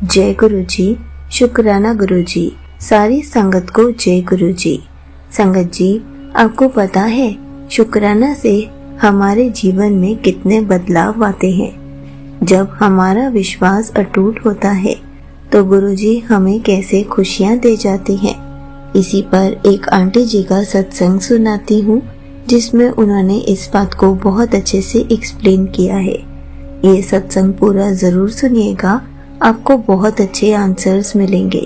जय गुरु जी, शुक्राना गुरु जी। सारी संगत को जय गुरु जी। संगत जी, आपको पता है शुक्राना से हमारे जीवन में कितने बदलाव आते हैं। जब हमारा विश्वास अटूट होता है तो गुरु जी हमें कैसे खुशियाँ दे जाती हैं। इसी पर एक आंटी जी का सत्संग सुनाती हूँ जिसमें उन्होंने इस बात को बहुत अच्छे से एक्सप्लेन किया है। ये सत्संग पूरा जरूर सुनिएगा, आपको बहुत अच्छे आंसर्स मिलेंगे।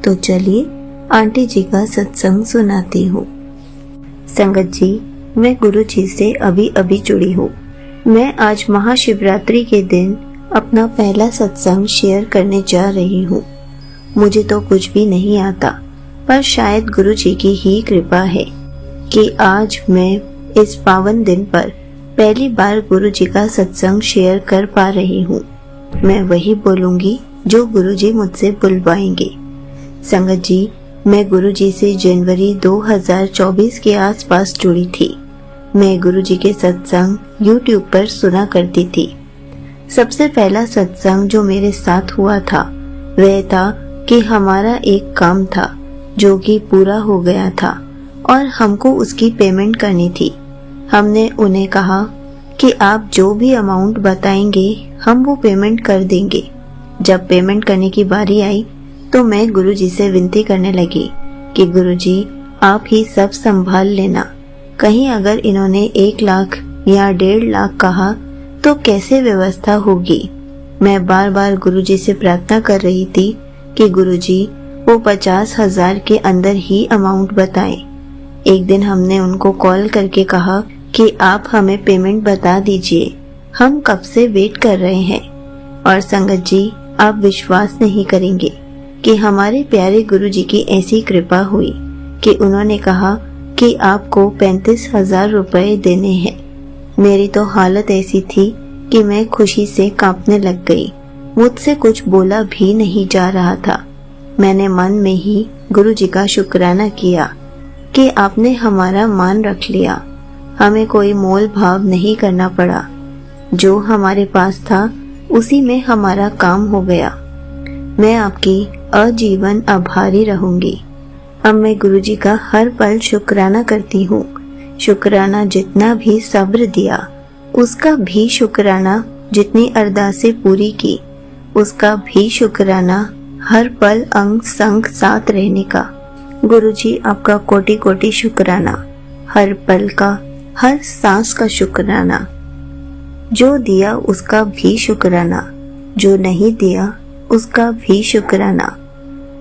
तो चलिए आंटी जी का सत्संग सुनाती हूँ। संगत जी, मैं गुरु जी से अभी अभी जुड़ी हूँ। मैं आज महाशिवरात्रि के दिन अपना पहला सत्संग शेयर करने जा रही हूँ। मुझे तो कुछ भी नहीं आता, पर शायद गुरु जी की ही कृपा है कि आज मैं इस पावन दिन पर पहली बार गुरु जी का सत्संग शेयर कर पा रही हूँ। मैं वही बोलूंगी जो गुरु जी मुझसे बुलवाएंगे। संगत जी, मैं गुरु जी से जनवरी 2024 के आसपास जुड़ी थी। मैं गुरु जी के सत्संग YouTube पर सुना करती थी। सबसे पहला सत्संग जो मेरे साथ हुआ था वह था कि हमारा एक काम था जो कि पूरा हो गया था और हमको उसकी पेमेंट करनी थी। हमने उन्हें कहा कि आप जो भी अमाउंट बताएंगे हम वो पेमेंट कर देंगे। जब पेमेंट करने की बारी आई तो मैं गुरुजी से विनती करने लगी कि गुरुजी आप ही सब संभाल लेना। कहीं अगर इन्होंने 1 लाख या 1.5 लाख कहा तो कैसे व्यवस्था होगी। मैं बार बार गुरुजी से प्रार्थना कर रही थी कि गुरुजी वो 50,000 के अंदर ही अमाउंट बताएं। एक दिन हमने उनको कॉल करके कहा कि आप हमें पेमेंट बता दीजिए, हम कब से वेट कर रहे हैं। और संगत जी, आप विश्वास नहीं करेंगे कि हमारे प्यारे गुरु जी की ऐसी कृपा हुई कि उन्होंने कहा कि आपको 35,000 रुपए देने हैं। मेरी तो हालत ऐसी थी कि मैं खुशी से कांपने लग गई। मुझसे कुछ बोला भी नहीं जा रहा था। मैंने मन में ही गुरु जी का शुक्राना किया कि आपने हमारा मान रख लिया। हमें कोई मोल भाव नहीं करना पड़ा। जो हमारे पास था उसी में हमारा काम हो गया। मैं आपकी आजीवन आभारी रहूंगी। अब मैं गुरुजी का हर पल शुक्राना करती हूँ। शुक्राना जितना भी सब्र दिया उसका भी शुक्राना, जितनी अरदासें पूरी की उसका भी शुक्राना, हर पल अंग संग साथ रहने का। गुरुजी आपका कोटि कोटि शुक्राना, हर पल का, हर सांस का शुक्राना। जो दिया उसका भी शुक्राना, जो नहीं दिया उसका भी शुक्राना।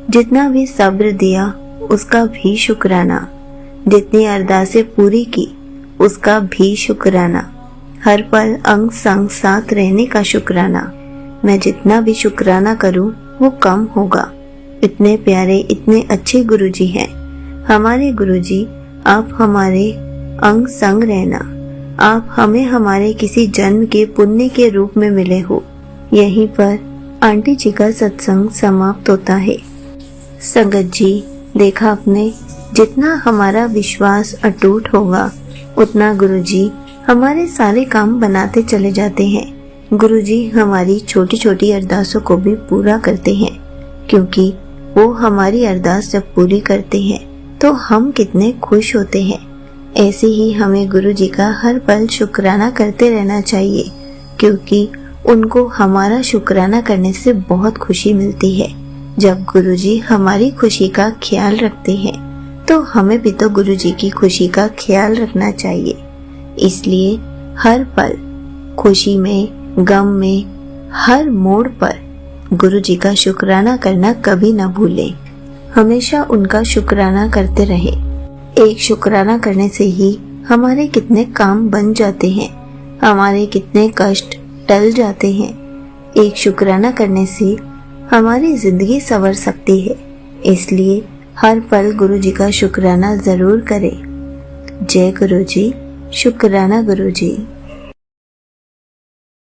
जितना भी सब्र दिया उसका भी शुक्राना, जितनी अरदासें पूरी की उसका भी शुक्राना, हर पल अंग संग साथ रहने का शुक्राना। मैं जितना भी शुक्राना करूं वो कम होगा। इतने प्यारे, इतने अच्छे गुरुजी हैं हमारे गुरुजी। आप हमारे अंग संग रहना। आप हमें हमारे किसी जन्म के पुण्य के रूप में मिले हो। यहीं पर आंटी जी का सत्संग समाप्त होता है। संगत जी, देखा आपने, जितना हमारा विश्वास अटूट होगा उतना गुरुजी हमारे सारे काम बनाते चले जाते हैं। गुरुजी हमारी छोटी छोटी अरदासों को भी पूरा करते हैं, क्योंकि वो हमारी अरदास जब पूरी करते हैं तो हम कितने खुश होते हैं। ऐसे ही हमें गुरु जी का हर पल शुक्राना करते रहना चाहिए, क्योंकि उनको हमारा शुक्राना करने से बहुत खुशी मिलती है। जब गुरु जी हमारी खुशी का ख्याल रखते हैं तो हमें भी तो गुरु जी की खुशी का ख्याल रखना चाहिए। इसलिए हर पल, खुशी में, गम में, हर मोड़ पर गुरु जी का शुक्राना करना कभी न भूलें। हमेशा उनका शुक्राना करते रहें। एक शुक्राना करने से ही हमारे कितने काम बन जाते हैं, हमारे कितने कष्ट टल जाते हैं। एक शुक्राना करने से हमारी जिंदगी संवर सकती है। इसलिए हर पल गुरु जी का शुक्राना जरूर करें। जय गुरु जी, शुक्राना गुरु जी।